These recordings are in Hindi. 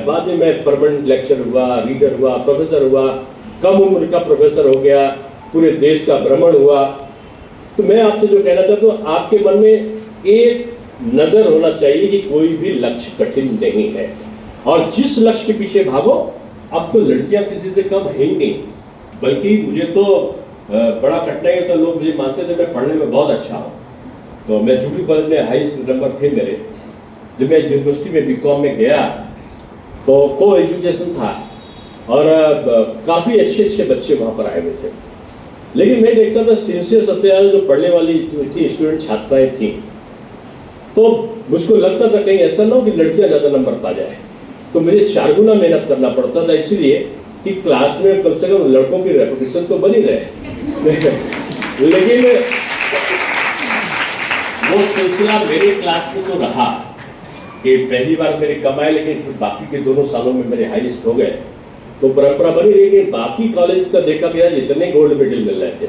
बाद में मैं परमानेंट लेक्चर हुआ, रीडर हुआ, प्रोफेसर हुआ, कम उम्र का प्रोफेसर हो गया, पूरे देश का भ्रमण हुआ। तो मैं आपसे जो कहना चाहता हूँ, आपके मन में एक नजर होना चाहिए कि कोई भी लक्ष्य कठिन नहीं है, और जिस लक्ष्य के पीछे भागो, अब तो लड़कियां किसी से कम है ही नहीं। बल्कि मुझे तो बड़ा कठिनाई होता, लोग मुझे मानते थे मैं पढ़ने में बहुत अच्छा हूँ। तो मैं जूबली कॉलेज में हाईएस्ट नंबर थे मेरे। जब मैं यूनिवर्सिटी में बीकॉम में गया तो को एजुकेशन था और काफ़ी अच्छे अच्छे बच्चे वहाँ पर आए हुए थे। लेकिन मैं देखता था सिंसियर सबसे ज़्यादा जो पढ़ने वाली थी स्टूडेंट छात्राएं थी, तो मुझको लगता था कहीं ऐसा ना हो कि लड़कियां ज़्यादा नंबर पा जाए। तो मुझे 4 गुना मेहनत करना पड़ता था, इसलिए कि क्लास में कम से कम लड़कों की रेपुटेशन तो बनी रहे। लेकिन वो सिलसिला मेरे क्लास में तो रहा कि पहली बार मेरे कम आए, लेकिन बाकी के दोनों सालों में मेरे हाईएस्ट हो गए। तो परंपरा बनी रही कि बाकी कॉलेज का देखा गया जितने गोल्ड मेडल मिल रहे थे,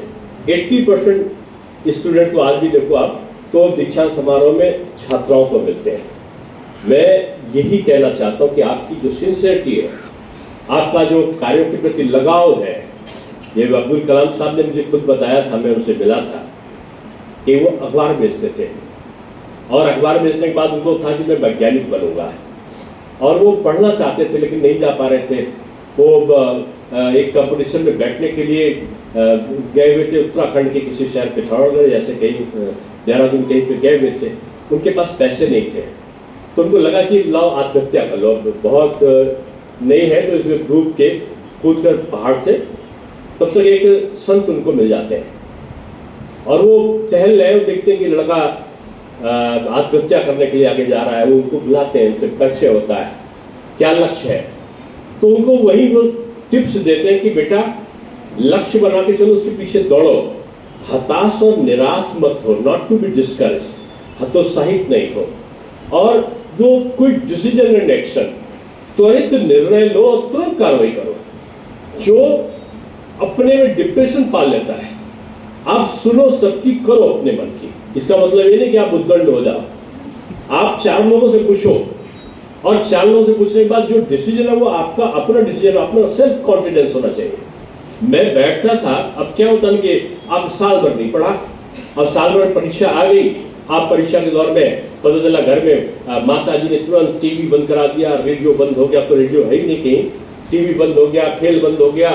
80% स्टूडेंट को आज भी देखो आप तो दीक्षांत समारोह में छात्राओं को मिलते हैं। मैं यही कहना चाहता हूँ कि आपकी जो सिंसियरिटी है, आपका जो कार्यों के प्रति लगाव है, ये अब्दुल कलाम साहब ने मुझे खुद बताया था, मैं उनसे मिला था कि वो अखबार बेचते थे और अखबार बेचने के बाद उनको था कि मैं वैज्ञानिक बनूंगा, और वो पढ़ना चाहते थे लेकिन नहीं जा पा रहे थे। वो एक कंपटीशन में बैठने के लिए गए हुए थे उत्तराखंड के किसी शहर पिथौरागढ़ जैसे कहीं देहरादून कहीं पे गए हुए थे, उनके पास पैसे नहीं थे। तो उनको लगा कि लाओ आत्महत्या कर लो, बहुत नहीं है तो इसमें डूब के कूद कर पहाड़ से, तब तक एक संत उनको मिल जाते हैं और वो टहल रहे, देखते हैं कि लड़का आत्महत्या करने के लिए आगे जा रहा है। वो उनको बुलाते हैं, उनसे परिचय होता है, क्या लक्ष्य है, तो उनको वही वो टिप्स देते हैं कि बेटा लक्ष्य बना के चलो, उसके पीछे दौड़ो, हताश और निराश मत हो, नॉट टू बी डिस्करेज, हतोत्साहित नहीं हो, और जो क्विक डिसीजन एंड एक्शन, त्वरित निर्णय लो और तुरंत कार्रवाई करो। जो अपने में डिप्रेशन पाल लेता है, आप सुनो सबकी, करो अपने मन की। इसका मतलब ये नहीं कि आप उद्दंड हो जाओ, आप 4 लोगों से पूछो, और 4 लोगों से पूछने के बाद जो डिसीजन है वो आपका अपना डिसीजन, अपना सेल्फ कॉन्फिडेंस होना चाहिए। मैं बैठता था, अब क्या होता है कि आप साल भर नहीं पढ़ा और साल भर परीक्षा आ गई, आप परीक्षा के दौर में पता चला घर में माता जी ने तुरंत टीवी बंद करा दिया, रेडियो बंद हो गया, तो रेडियो है ही नहीं कहीं, टीवी बंद हो गया, खेल बंद हो गया,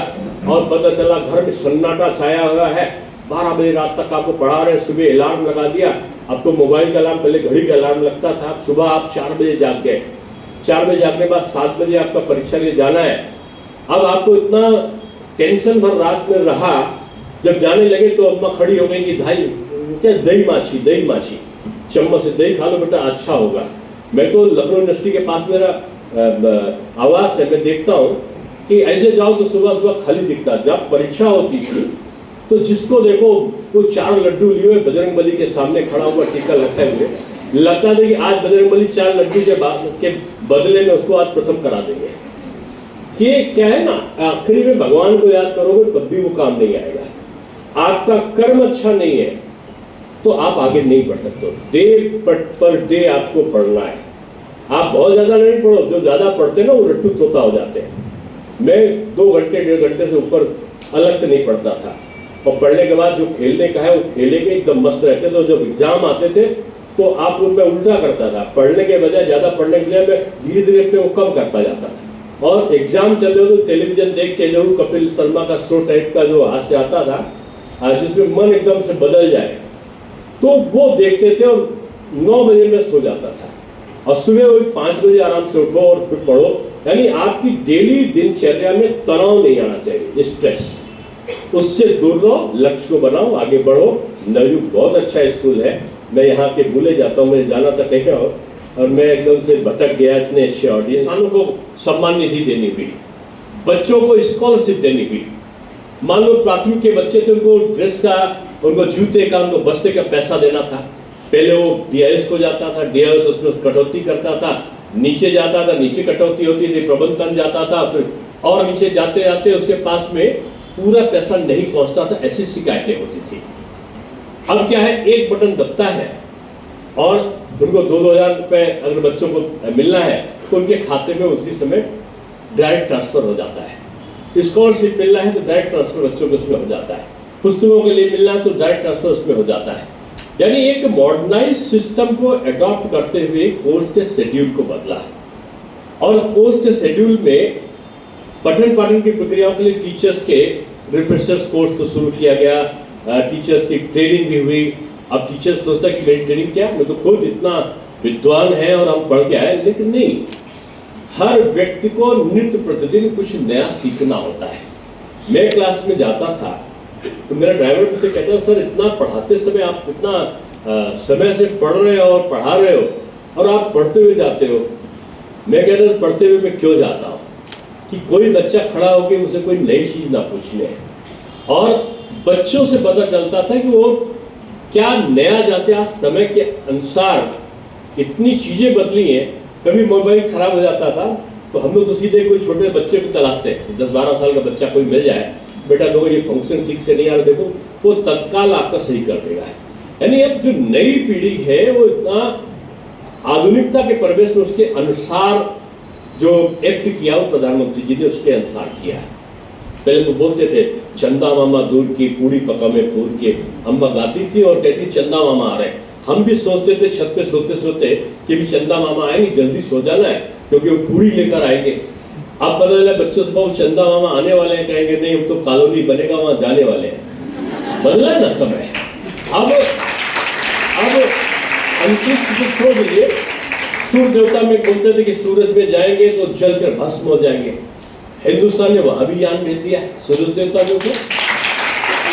और पता चला घर में सन्नाटा छाया हुआ है, 12 बजे रात तक आपको पढ़ा रहे, सुबह अलार्म लगा दिया। अब तो मोबाइल का अलार्म, पहले घड़ी का अलार्म लगता था, सुबह आप 4 बजे जाग गए, 4 बजे जागने के बाद 7 बजे आपका परीक्षा के लिए जाना है। अब आपको इतना टेंशन भर रात में रहा, जब जाने लगे तो अम्मा खड़ी हो गई कि दही माछी, चम्मच से दही खा लो बेटा, अच्छा होगा। मैं तो लखनऊ यूनिवर्सिटी के पास मेरा आवास है, मैं देखता हूँ कि ऐसे जाओ तो सुबह सुबह खाली दिखता। जब परीक्षा होती थी तो जिसको देखो वो 4 लड्डू लिए हुए बजरंगबली के सामने खड़ा हुआ, टीका लगाए हुए, लगता था कि आज बजरंगबली 4 लड्डू के बदले में उसको आज प्रथम करा देंगे। ये क्या है ना, आखिरी में भगवान को याद करोगे तब भी वो काम नहीं आएगा। आपका कर्म अच्छा नहीं है तो आप आगे नहीं बढ़ सकते। डे पर डे आपको पढ़ना है। आप बहुत ज्यादा नहीं पढ़ो, जो ज्यादा पढ़ते ना वो रट्टू तोता हो जाते हैं। मैं 2 घंटे 1.5 घंटे से ऊपर अलग से नहीं पढ़ता था, और पढ़ने के बाद जो खेलने का है वो खेले के एकदम मस्त रहते थे। तो जब एग्जाम आते थे तो आप उनमें उल्टा करता था, पढ़ने के बजाय ज्यादा पढ़ने के लिए मैं धीरे धीरे अपने वो कम करता जाता था। और एग्जाम चल रहे हो तो टेलीविजन देख के जो कपिल शर्मा का शो टाइप का जो हास्य आता था, जिसमें मन एकदम से बदल जाए, तो वो देखते थे, और 9 बजे में सो जाता था, और सुबह वही 5 बजे आराम से उठो और फिर पढ़ो। यानी आपकी डेली दिनचर्या में तनाव नहीं आना चाहिए, स्ट्रेस, उससे दूर रहो, लक्ष्य को बनाओ, आगे बढ़ो। नवयुग बहुत अच्छा स्कूल है, मैं यहाँ के भूले जाता हूँ, मैं जाना था कहीं और मैं एकदम से भटक गया। इतने अच्छे और किसानों को सम्मान निधि देनी हुई, बच्चों को स्कॉलरशिप देनी हुई। मान लो प्राथमिक के बच्चे थे, उनको ड्रेस का, उनको जूते का, उनको बस्ते का पैसा देना था। पहले वो DIS को जाता था, DIS उसमें कटौती करता था, नीचे जाता था, नीचे कटौती होती थी, प्रबंधन जाता था, फिर और नीचे जाते जाते उसके पास में पूरा पैसा नहीं पहुंचता था, ऐसी शिकायतें होती थी। अब क्या है, एक बटन दबता है और उनको 2-2 हज़ार रुपए अगर बच्चों को मिलना है तो उनके खाते में उसी समय डायरेक्ट ट्रांसफर हो जाता है। स्कॉलरशिप मिलना है तो डायरेक्ट ट्रांसफर बच्चों के उसमें हो जाता है, पुस्तकों के लिए मिलना है तो डायरेक्ट ट्रांसफर उसमें हो जाता है। यानी एक मॉडर्नाइज सिस्टम को अडॉप्ट करते हुए कोर्स के शेड्यूल को बदला और कोर्स के शेड्यूल में पठन पाठन की प्रक्रियाओं के लिए टीचर्स के रिफ्रेशर्स कोर्स तो शुरू किया गया, टीचर्स की ट्रेनिंग भी हुई। अब टीचर सोचता है कि मेरी ट्रेनिंग क्या, मैं तो खुद इतना विद्वान है और हम पढ़ के आए, लेकिन नहीं, हर व्यक्ति को नित्य प्रतिदिन कुछ नया सीखना होता है। मैं क्लास में जाता था तो मेरा ड्राइवर मुझसे कहता है, सर इतना पढ़ाते समय आप इतना समय से पढ़ रहे हो और पढ़ा रहे हो और आप पढ़ते हुए जाते हो। मैं कहता था पढ़ते हुए मैं क्यों जाता हूँ कि कोई बच्चा खड़ा होकर मुझसे कोई नई चीज़ ना पूछ ले, और बच्चों से पता चलता था कि वो क्या नया जानते हैं। आज समय के अनुसार इतनी चीज़ें बदली हैं। कभी मोबाइल खराब हो जाता था तो हम लोग तो सीधे कोई छोटे बच्चे को तलाशते, 10-12 साल का बच्चा कोई मिल जाए, बेटा देखो ये फंक्शन ठीक से नहीं आ रहा, देखो, वो तत्काल आपका सही कर देगा। यानी अब जो नई पीढ़ी है वो इतना आधुनिकता के परिवेश में उसके अनुसार जो एक्ट किया वो प्रधानमंत्री जी ने उसके अनुसार किया है। पहले तो बोलते थे चंदा मामा दूर की पूरी पका में पूर के, अम्मा गाती थी और कहती चंदा मामा आ रहे। हम भी सोचते थे छत पे सोते सोते कि भी चंदा मामा आएंगे, जल्दी सो जाना है क्योंकि वो पूरी लेकर आएंगे। अब पता चला बच्चों से बहुत चंदा मामा आने वाले हैं, कहेंगे नहीं हम तो कॉलोनी बनेगा वहां जाने वाले हैं। बदला ना समय। अब अंतरिक्ष को छोड़ दीजिए, सूर्य देवता में बोलते थे कि सूरज में जाएंगे तो जलकर भस्म हो जाएंगे। हिंदुस्तान ने वहां भी यान भेज दिया सूरज देवता के ऊपर।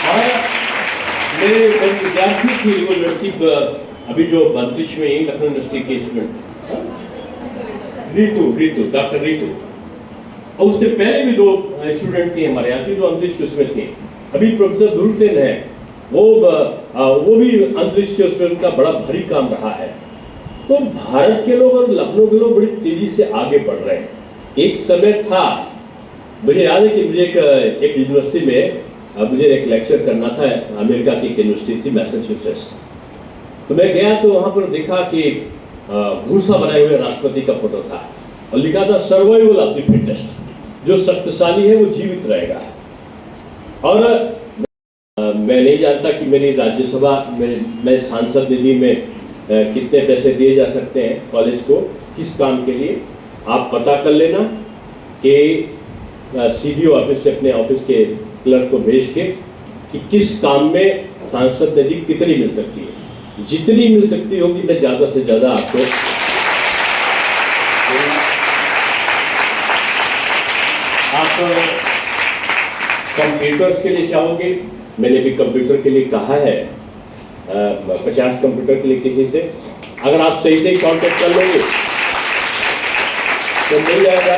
और मेरे विद्यार्थी थी वो लड़की अभी जो अंतरिक्ष में लखनऊ यूनिवर्सिटी के स्टूडेंट रीतु, डॉक्टर रीतु, और उससे पहले भी 2 स्टूडेंट थे हमारे यहाँ की जो अंतरिक्ष के उसमें थे। अभी प्रोफेसर ध्रुव है, वो भी अंतरिक्ष के उसमें उनका बड़ा भारी काम रहा है। तो भारत के लोग और लखनऊ के लोग बड़ी तेजी से आगे बढ़ रहे हैं। एक समय था, मुझे याद है कि मुझे एक यूनिवर्सिटी में मुझे एक लेक्चर करना था, अमेरिका की एक यूनिवर्सिटी थी मैसाचुसेट्स। तो मैं गया तो वहाँ पर देखा कि भूसा बनाए हुए राष्ट्रपति का फोटो था और लिखा था सर्वाइवल ऑफ द फिटेस्ट, जो शक्तिशाली है वो जीवित रहेगा। और मैं नहीं जानता कि मेरी राज्यसभा मैं सांसद निधि में कितने पैसे दिए जा सकते हैं कॉलेज को किस काम के लिए। आप पता कर लेना कि सीडीओ ऑफिस से अपने ऑफिस के क्लर्क को भेज के कि किस काम में सांसद निधि कितनी मिल सकती है। जितनी मिल सकती होगी मैं ज़्यादा से ज़्यादा आपको आप कंप्यूटर्स के लिए चाहोगे, मैंने भी कंप्यूटर के लिए कहा है 50 कंप्यूटर के लिए किसी से, अगर आप सही से कांटेक्ट कर लोगे तो मिल जाएगा।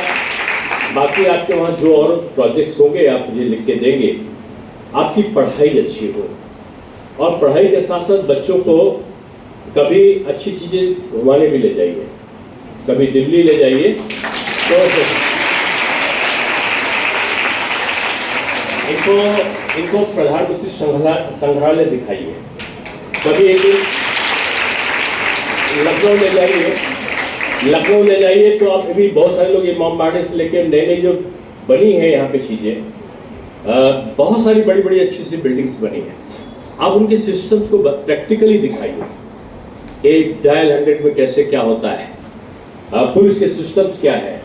बाकी आपके वहाँ जो और प्रोजेक्ट्स होंगे आप मुझे लिख के देंगे। आपकी पढ़ाई अच्छी हो और पढ़ाई के साथ साथ बच्चों को कभी अच्छी चीज़ें घुमाने भी ले जाइए, कभी दिल्ली ले जाइए, तो इनको प्रधानमंत्री संग्रहालय दिखाइए, कभी एक दिन लखनऊ ले जाइए तो आप अभी बहुत सारे लोग इमामबाड़े से लेकर नई नई जो बनी है यहाँ पे चीज़ें, बहुत सारी बड़ी बड़ी अच्छी सी बिल्डिंग्स बनी हैं। आप उनके सिस्टम्स को प्रैक्टिकली दिखाइए कि डायल 100 में कैसे क्या होता है, पुलिस के सिस्टम्स क्या है।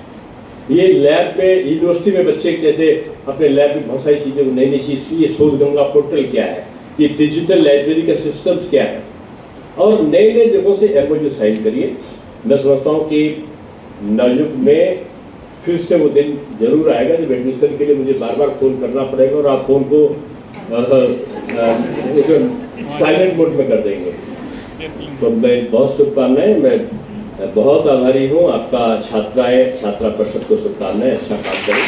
ये लैब में यूनिवर्सिटी में बच्चे जैसे अपने लैब में बहुत सारी चीज़ें नई नई चीज़, ये शोध गंगा पोर्टल क्या है, ये डिजिटल लाइब्रेरी का सिस्टम्स क्या है, और नए नए जगहों से एमओयू साइन करिए। मैं समझता हूँ कि नवयुग में फिर से वो दिन जरूर आएगा जब एडमिशन के लिए मुझे बार बार फ़ोन करना पड़ेगा और आप फ़ोन को साइलेंट मोड में कर देंगे। तो मैं बहुत शुभकामनाएं, मैं बहुत आभारी हूँ आपका छात्रा परिषद को शुभकामनाएं, अच्छा काम करें।